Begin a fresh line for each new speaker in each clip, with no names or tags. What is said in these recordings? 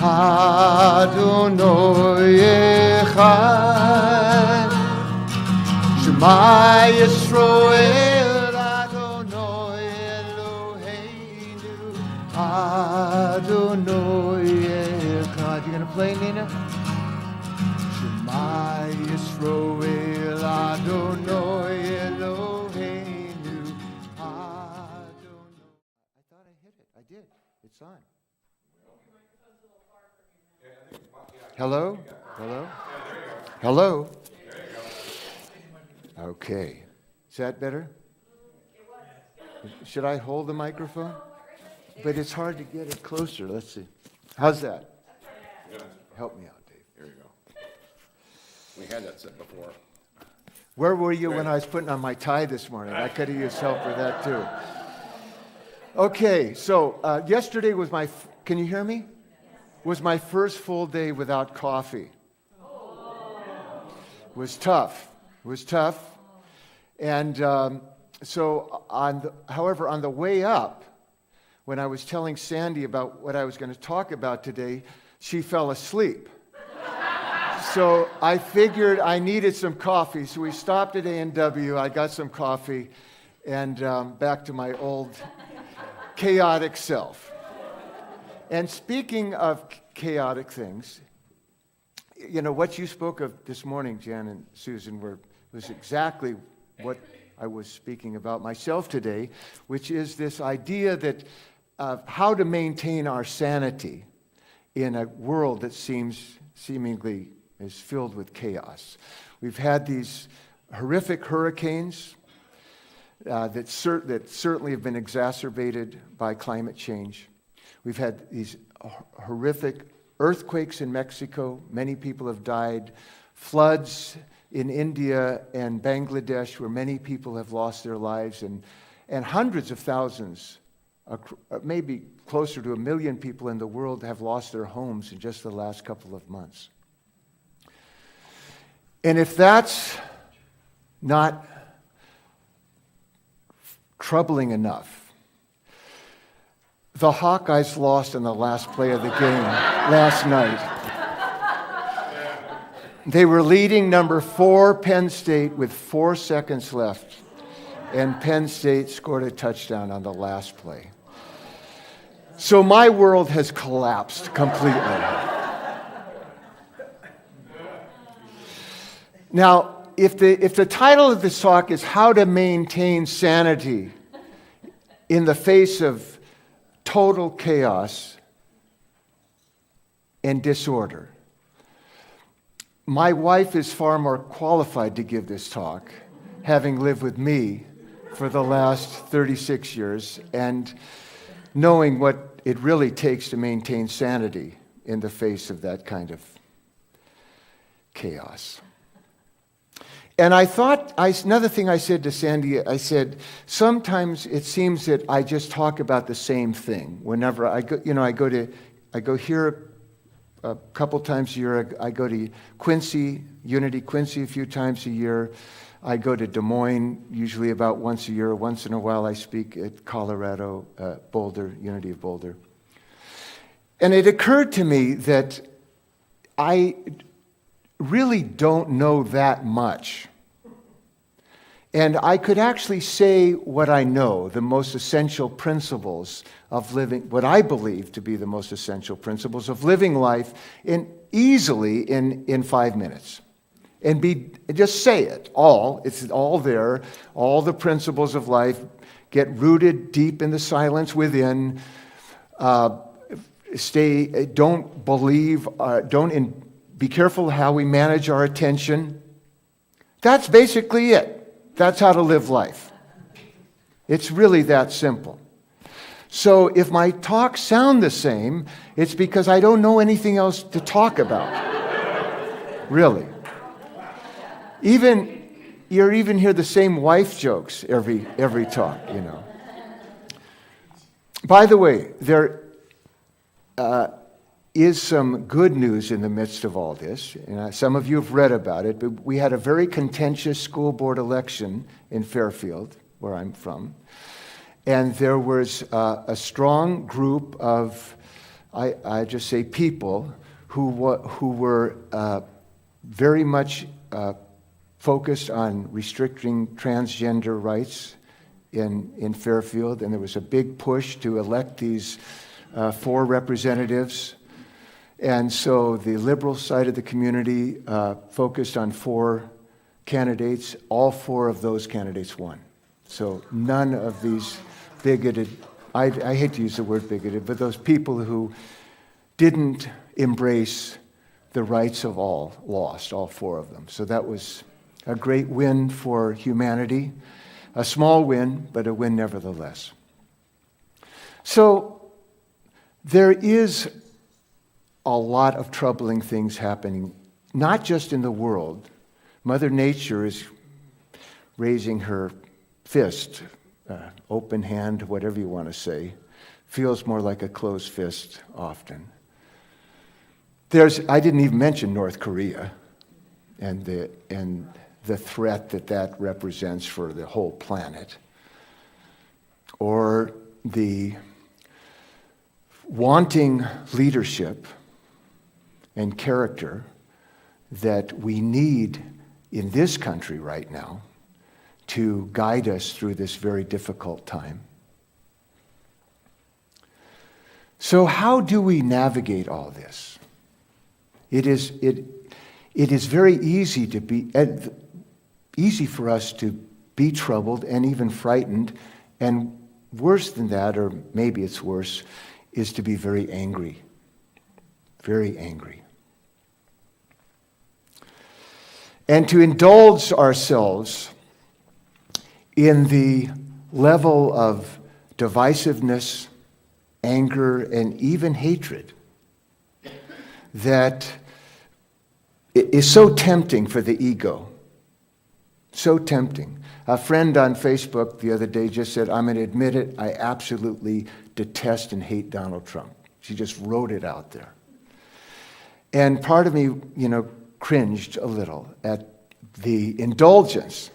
Adonai Echad, Shema Yisrael, Adonai Eloheinu, Adonai Echad. You gonna play, Nina? Shema Yisrael, Adonai Eloheinu, Adonai. I thought I hit it. I did. It's on. Hello? Hello? Hello? Okay. Is that better? Should I hold the microphone? But it's hard to get it closer. Let's see. How's that? Help me out, Dave.
There you go. We had that set before.
Where were you when I was putting on my tie this morning? I could have used help for that too. Okay, so yesterday was can you hear me? Was my first full day without coffee. Was tough. And so, however, on the way up, when I was telling Sandy about what I was going to talk about today, she fell asleep. So I figured I needed some coffee. So we stopped at A&W. I got some coffee, and back to my old chaotic self. And speaking of chaotic things, you know, what you spoke of this morning, Jan and Susan, was exactly what I was speaking about myself today, which is this idea that how to maintain our sanity in a world that seemingly is filled with chaos. We've had these horrific hurricanes that certainly have been exacerbated by climate change. We've had these horrific earthquakes in Mexico. Many people have died. Floods in India and Bangladesh, where many people have lost their lives, and hundreds of thousands, maybe closer to 1 million people in the world have lost their homes in just the last couple of months. And if that's not troubling enough, the Hawkeyes lost in the last play of the game last night. They were leading number 4 Penn State with 4 seconds left, and Penn State scored a touchdown on the last play. So my world has collapsed completely. Now, if the title of this talk is How to Maintain Sanity in the Face of Total Chaos and Disorder, my wife is far more qualified to give this talk, having lived with me for the last 36 years and knowing what it really takes to maintain sanity in the face of that kind of chaos. And I thought, another thing I said to Sandy, I said, sometimes it seems that I just talk about the same thing. Whenever I go, I go here a couple times a year. I go to Quincy, Unity Quincy a few times a year. I go to Des Moines usually about once a year. Once in a while I speak at Colorado, Boulder, Unity of Boulder. And it occurred to me that I really don't know that much. And I could actually say what I know, the most essential principles of living, what I believe to be the most essential principles of living life easily in 5 minutes. And just say it all. It's all there. All the principles of life get rooted deep in the silence within. Don't believe, be careful how we manage our attention. That's basically it. That's how to live life. It's really that simple. So if my talks sound the same, it's because I don't know anything else to talk about. Really. You even hear the same wife jokes every talk, you know. By the way, there is some good news in the midst of all this. Some of you have read about it, but we had a very contentious school board election in Fairfield, where I'm from. And there was a strong group of I just say people who were very much focused on restricting transgender rights in Fairfield, and there was a big push to elect these 4 representatives. And so the liberal side of the community focused on 4 candidates. All 4 of those candidates won. So none of these bigoted, I hate to use the word bigoted, but those people who didn't embrace the rights of all lost, all 4 of them. So that was a great win for humanity. A small win, but a win nevertheless. So there is a lot of troubling things happening, not just in the world. Mother Nature is raising her fist, open hand, whatever you want to say. Feels more like a closed fist often. I didn't even mention North Korea and the threat that represents for the whole planet, or the wanting leadership and character that we need in this country right now to guide us through this very difficult time. So how do we navigate all this? It is very easy to be easy for us to be troubled and even frightened, and worse than that, or maybe it's worse, is to be very angry. Very angry. And to indulge ourselves in the level of divisiveness, anger, and even hatred that is so tempting for the ego. So tempting. A friend on Facebook the other day just said, I'm going to admit it, I absolutely detest and hate Donald Trump. She just wrote it out there. And part of me, cringed a little at the indulgence,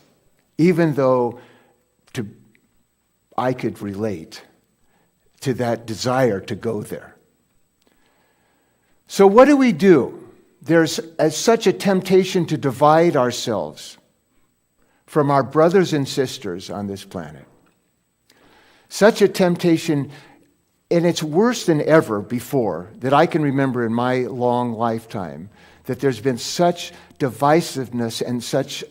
even though I could relate to that desire to go there. So what do? There's such a temptation to divide ourselves from our brothers and sisters on this planet. Such a temptation, and it's worse than ever before that I can remember in my long lifetime, that there's been such divisiveness and such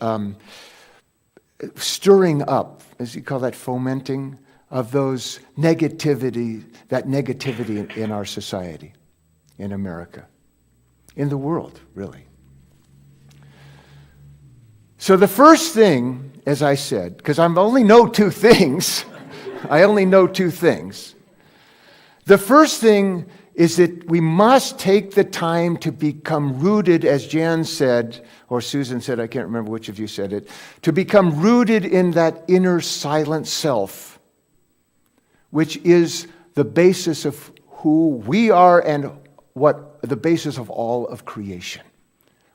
stirring up, as you call that, fomenting of that negativity in our society, in America, in the world, really. So the first thing, as I said, because I only know 2 things, The first thing is that we must take the time to become rooted, as Jan said, or Susan said, I can't remember which of you said it, to become rooted in that inner silent self, which is the basis of who we are and what the basis of all of creation.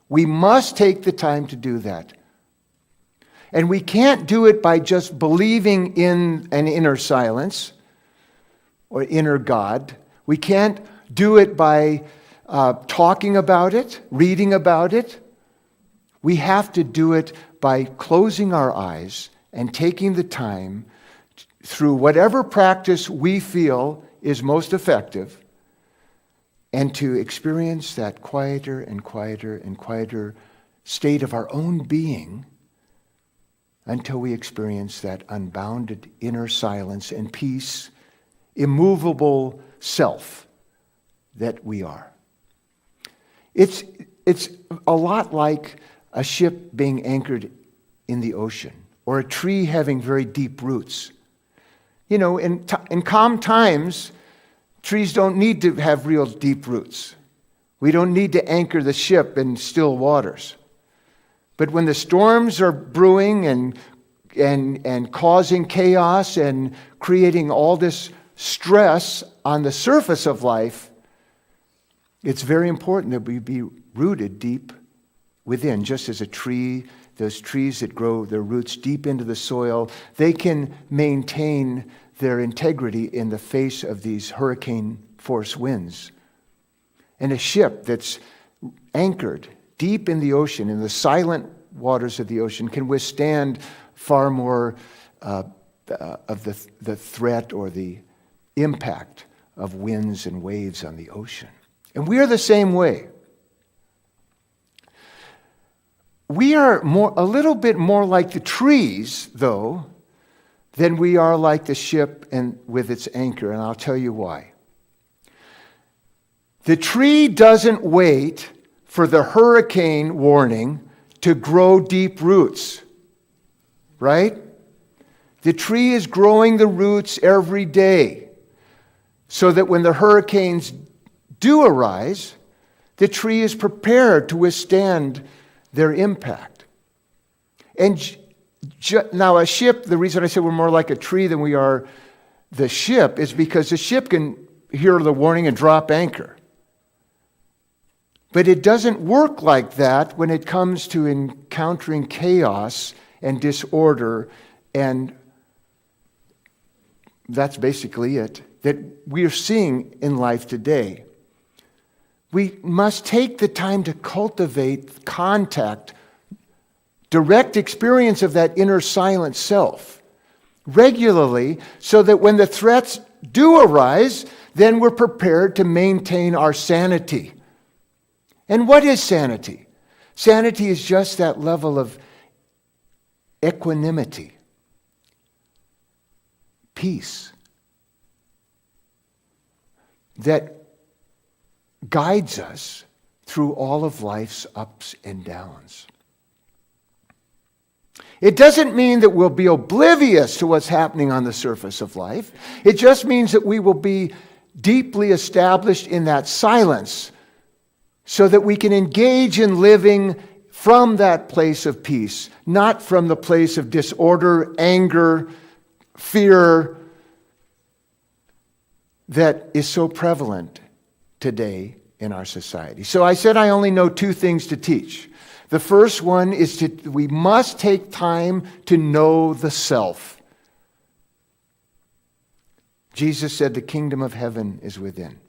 We must take the time to do that. And we can't do it by just believing in an inner silence or inner God. We can't do it by talking about it, reading about it. We have to do it by closing our eyes and taking the time through whatever practice we feel is most effective, and to experience that quieter and quieter and quieter state of our own being until we experience that unbounded inner silence and peace, immovable self that we are. It's a lot like a ship being anchored in the ocean, or a tree having very deep roots. In calm times, trees don't need to have real deep roots. We don't need to anchor the ship in still waters. But when the storms are brewing and causing chaos and creating all this stress on the surface of life, it's very important that we be rooted deep within. Just as a tree, those trees that grow their roots deep into the soil, they can maintain their integrity in the face of these hurricane force winds And a ship that's anchored deep in the ocean, in the silent waters of the ocean, can withstand far more of the threat or the impact of winds and waves on the ocean. And we are the same way. We are a little bit more like the trees, though, than we are like the ship and with its anchor, and I'll tell you why. The tree doesn't wait for the hurricane warning to grow deep roots, right? The tree is growing the roots every day so that when the hurricanes do arise, the tree is prepared to withstand their impact. And now a ship, the reason I say we're more like a tree than we are the ship is because the ship can hear the warning and drop anchor. But it doesn't work like that when it comes to encountering chaos and disorder, and that's basically it that we are seeing in life today. We must take the time to cultivate contact, direct experience of that inner silent self regularly so that when the threats do arise, then we're prepared to maintain our sanity. And what is sanity? Sanity is just that level of equanimity, peace, that guides us through all of life's ups and downs. It doesn't mean that we'll be oblivious to what's happening on the surface of life. It just means that we will be deeply established in that silence so that we can engage in living from that place of peace, not from the place of disorder, anger, fear that is so prevalent today in our society. So I said I only know two things to teach. The first one is we must take time to know the self. Jesus said the kingdom of heaven is within.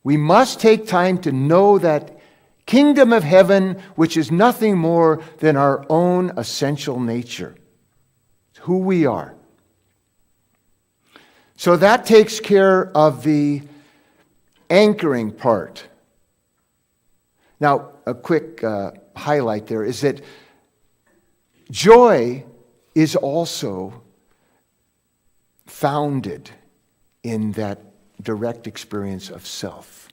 We must take time to know that kingdom of heaven, which is nothing more than our own essential nature. It's who we are. So that takes care of the anchoring part. Now, a quick highlight there is that joy is also founded in that direct experience of self.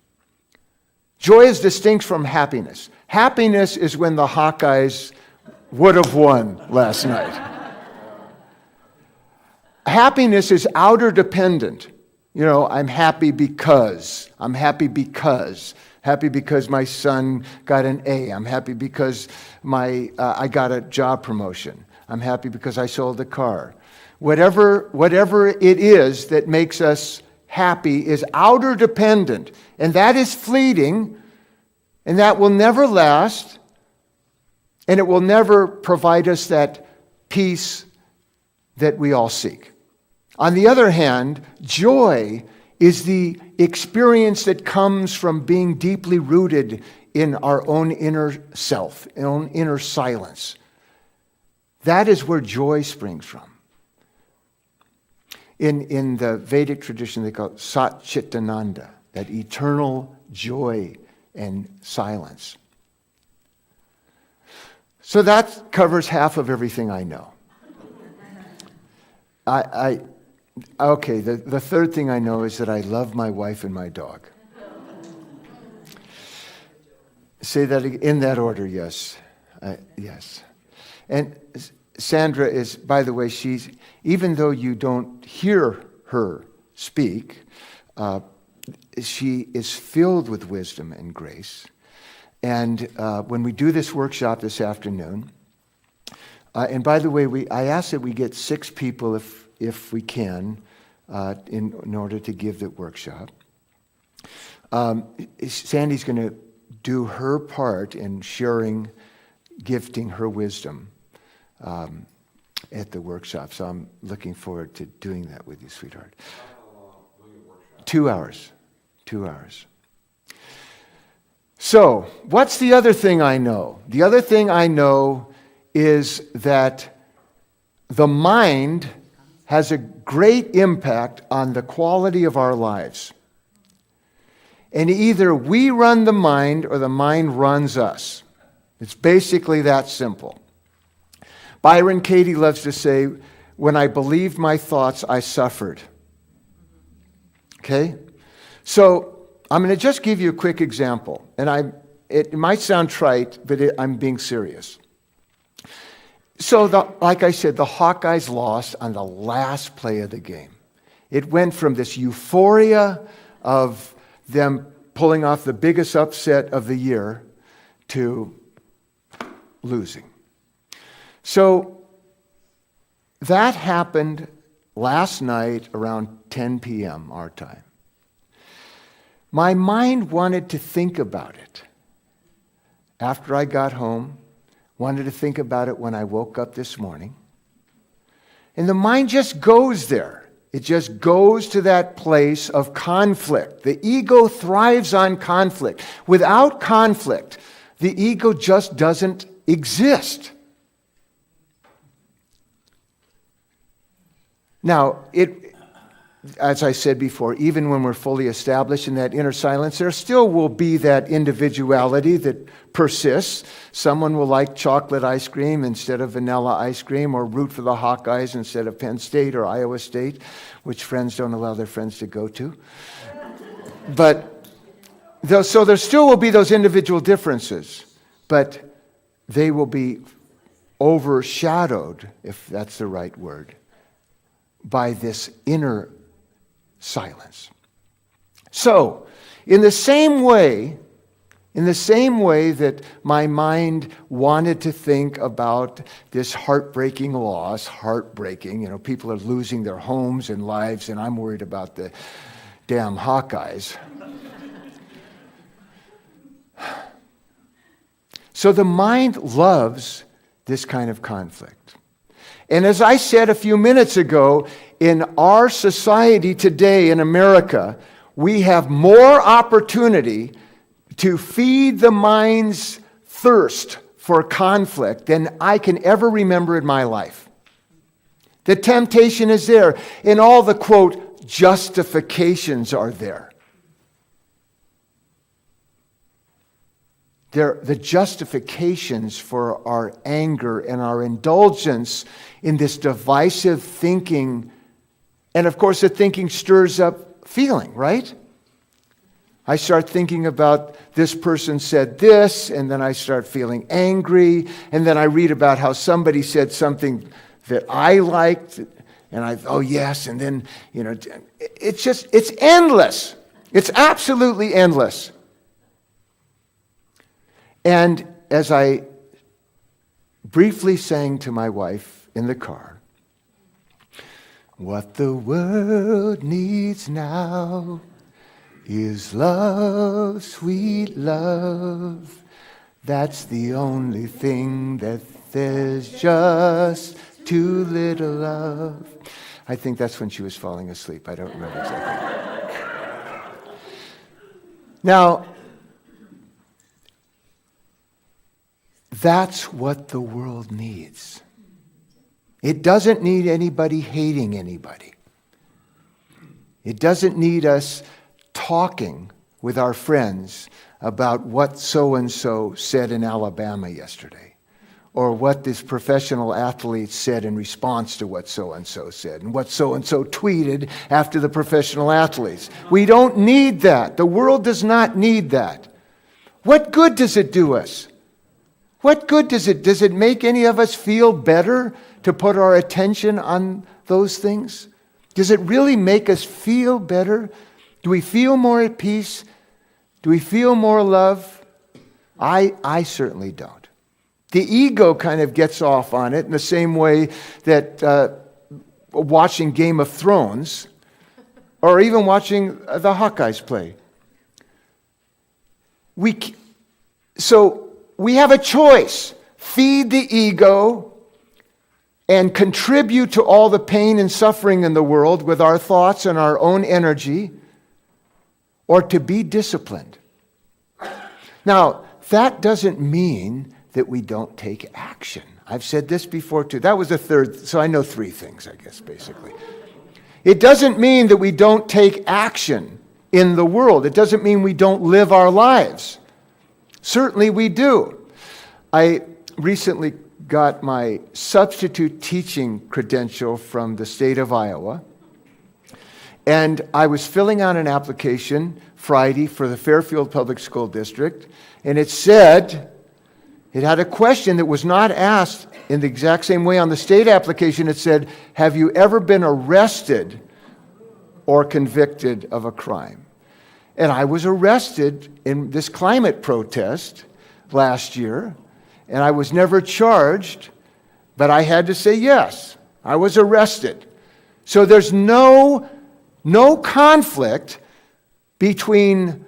Joy is distinct from happiness. Happiness is when the Hawkeyes would have won last night. Happiness is outer dependent. You know, I'm happy because my son got an A. I'm happy because I got a job promotion. I'm happy because I sold a car. Whatever it is that makes us happy is outer dependent, and that is fleeting, and that will never last, and it will never provide us that peace that we all seek. On the other hand, joy is the experience that comes from being deeply rooted in our own inner self, our own inner silence. That is where joy springs from. In the Vedic tradition, they call it Sat Chitananda, that eternal joy and silence. So that covers half of everything I know. Okay, the third thing I know is that I love my wife and my dog. Say that in that order, yes. Yes. And Sandra is, by the way, even though you don't hear her speak, she is filled with wisdom and grace. And when we do this workshop this afternoon, and by the way, I ask that we get 6 people if we can, in order to give the workshop. Sandy's going to do her part in sharing, gifting her wisdom at the workshop. So I'm looking forward to doing that with you, sweetheart. 2 hours. 2 hours. So, what's the other thing I know? The other thing I know is that the mind has a great impact on the quality of our lives. And either we run the mind or the mind runs us. It's basically that simple. Byron Katie loves to say, when I believed my thoughts, I suffered. Okay? So, I'm going to just give you a quick example. And it might sound trite, but I'm being serious. So, like I said, the Hawkeyes lost on the last play of the game. It went from this euphoria of them pulling off the biggest upset of the year to losing. So, that happened last night around 10 p.m. our time. My mind wanted to think about it after I got home, wanted to think about it when I woke up this morning. And the mind just goes there. It just goes to that place of conflict. The ego thrives on conflict. Without conflict, the ego just doesn't exist. Now, as I said before, even when we're fully established in that inner silence, there still will be that individuality that persists. Someone will like chocolate ice cream instead of vanilla ice cream, or root for the Hawkeyes instead of Penn State or Iowa State, which friends don't allow their friends to go to. So there still will be those individual differences, but they will be overshadowed, if that's the right word, by this inner silence. So, in the same way that my mind wanted to think about this heartbreaking loss, people are losing their homes and lives, and I'm worried about the damn Hawkeyes. So the mind loves this kind of conflict. And as I said a few minutes ago, in our society today in America, we have more opportunity to feed the mind's thirst for conflict than I can ever remember in my life. The temptation is there, and all the, quote, justifications are there. The justifications for our anger and our indulgence in this divisive thinking. And of course, the thinking stirs up feeling, right? I start thinking about this person said this, and then I start feeling angry, and then I read about how somebody said something that I liked, and oh yes, and then, it's endless. It's absolutely endless. And as I briefly sang to my wife in the car, what the world needs now is love, sweet love. That's the only thing that there's just too little of. I think that's when she was falling asleep. I don't remember exactly. Now, that's what the world needs. It doesn't need anybody hating anybody. It doesn't need us talking with our friends about what so-and-so said in Alabama yesterday, or what this professional athlete said in response to what so-and-so said, and what so-and-so tweeted after the professional athletes. We don't need that. The world does not need that. What good does it do us? What good does it? Does it make any of us feel better to put our attention on those things? Does it really make us feel better? Do we feel more at peace? Do we feel more love? I certainly don't. The ego kind of gets off on it in the same way that watching Game of Thrones or even watching the Hawkeyes play. So we have a choice. Feed the ego and contribute to all the pain and suffering in the world with our thoughts and our own energy, or to be disciplined. Now, that doesn't mean that we don't take action. I've said this before too. That was the third, so I know three things, I guess, basically. It doesn't mean that we don't take action in the world. It doesn't mean we don't live our lives. Certainly we do. I recently got my substitute teaching credential from the state of Iowa, and I was filling out an application Friday for the Fairfield Public School District, and it said, it had a question that was not asked in the exact same way on the state application. It said, have you ever been arrested or convicted of a crime? And I was arrested in this climate protest last year, and I was never charged, but I had to say yes. I was arrested. So there's no conflict between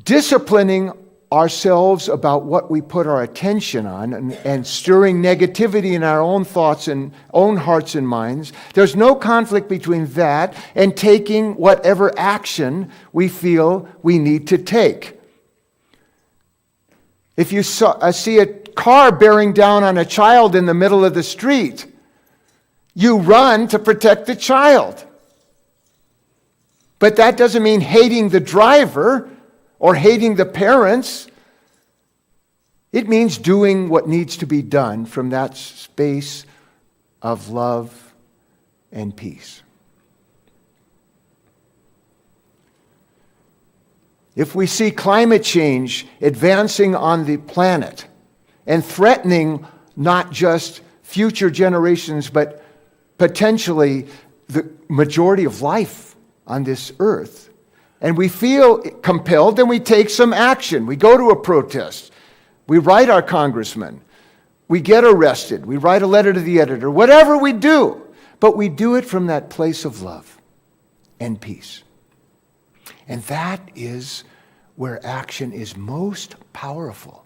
disciplining ourselves about what we put our attention on and stirring negativity in our own thoughts and own hearts and minds. There's no conflict between that and taking whatever action we feel we need to take. If you see a car bearing down on a child in the middle of the street, you run to protect the child. But that doesn't mean hating the driver or hating the parents. It means doing what needs to be done from that space of love and peace. If we see climate change advancing on the planet and threatening not just future generations, but potentially the majority of life on this earth, and we feel compelled, then we take some action. We go to a protest. We write our congressman. We get arrested. We write a letter to the editor. Whatever we do, but we do it from that place of love and peace. And that is where action is most powerful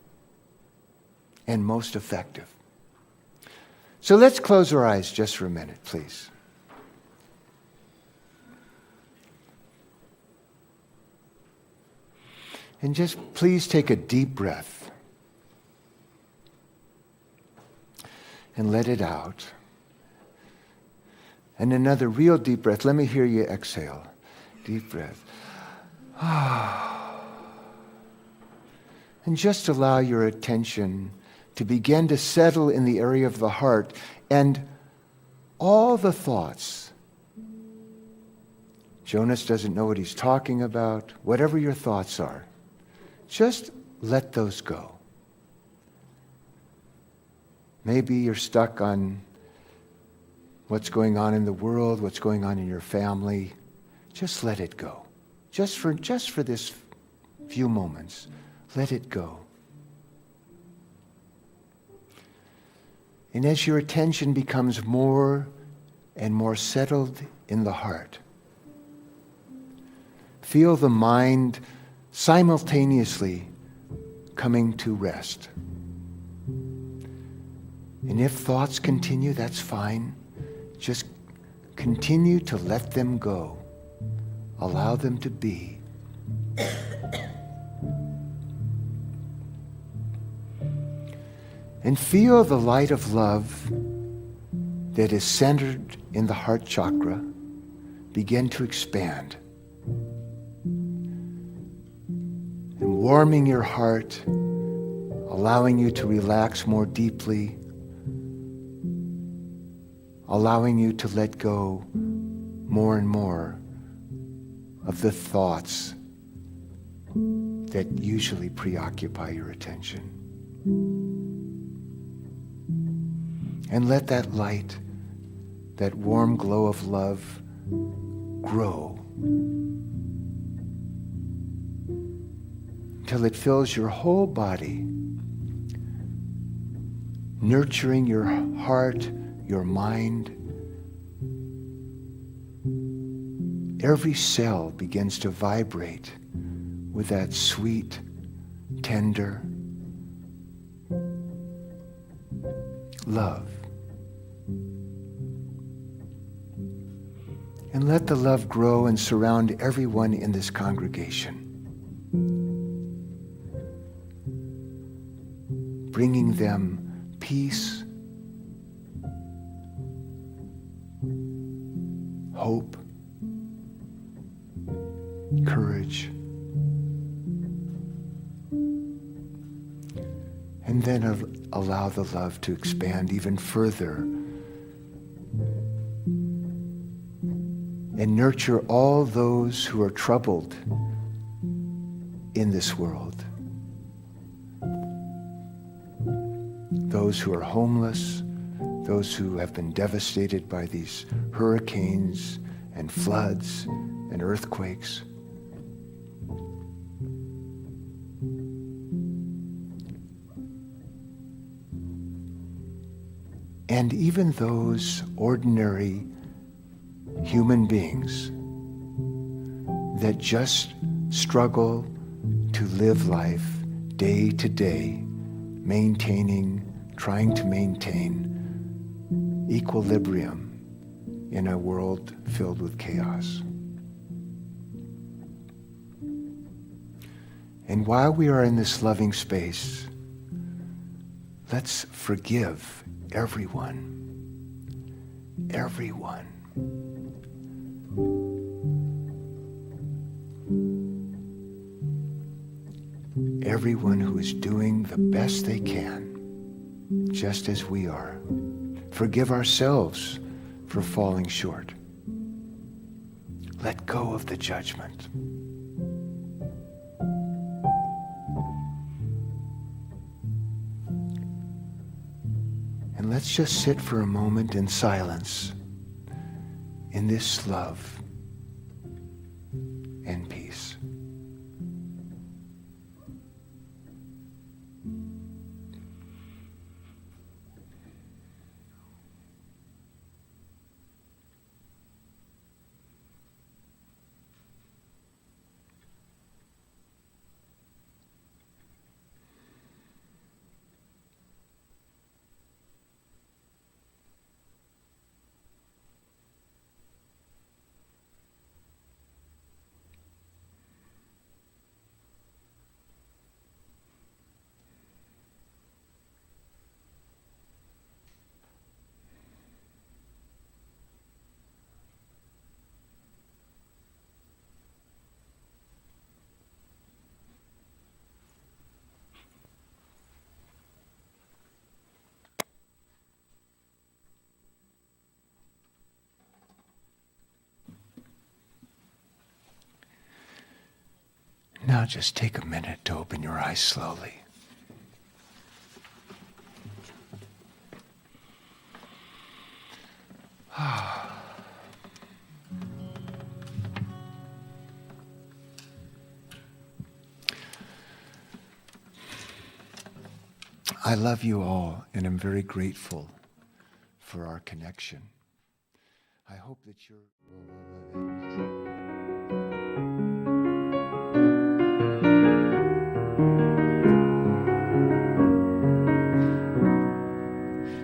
and most effective. So let's close our eyes just for a minute, please. And just please take a deep breath and let it out. And another real deep breath. Let me hear you exhale. Deep breath. And just allow your attention to begin to settle in the area of the heart, and all the thoughts. Jonas doesn't know what he's talking about. Whatever your thoughts are, just let those go. Maybe you're stuck on what's going on in the world, what's going on in your family. Just let it go. Just for this few moments, let it go. And as your attention becomes more and more settled in the heart, feel the mind simultaneously coming to rest. And if thoughts continue, that's fine. Just continue to let them go. Allow them to be. And feel the light of love that is centered in the heart chakra begin to expand. And warming your heart, allowing you to relax more deeply, allowing you to let go more and more of the thoughts that usually preoccupy your attention. And let that light, that warm glow of love, grow until it fills your whole body, nurturing your heart, your mind. Every cell begins to vibrate with that sweet, tender love. And let the love grow and surround everyone in this congregation. bringing them peace, hope, courage, and then allow the love to expand even further and nurture all those who are troubled in this world. Those who are homeless, those who have been devastated by these hurricanes and floods and earthquakes. And even those ordinary human beings that just struggle to live life day to day, trying to maintain equilibrium in a world filled with chaos. And while we are in this loving space, let's forgive everyone. Everyone. Everyone who is doing the best they can, just as we are. Forgive ourselves for falling short. Let go of the judgment. And let's just sit for a moment in silence in this love and peace. Now just take a minute to open your eyes slowly. I love you all, and I'm very grateful for our connection. I hope that you're...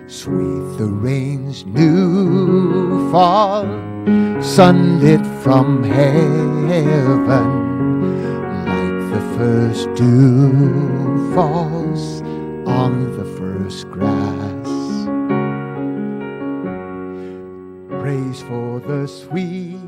Sweet the rain's new fall, sunlit from heaven, like the first dew falls on the first grass. Praise for the sweet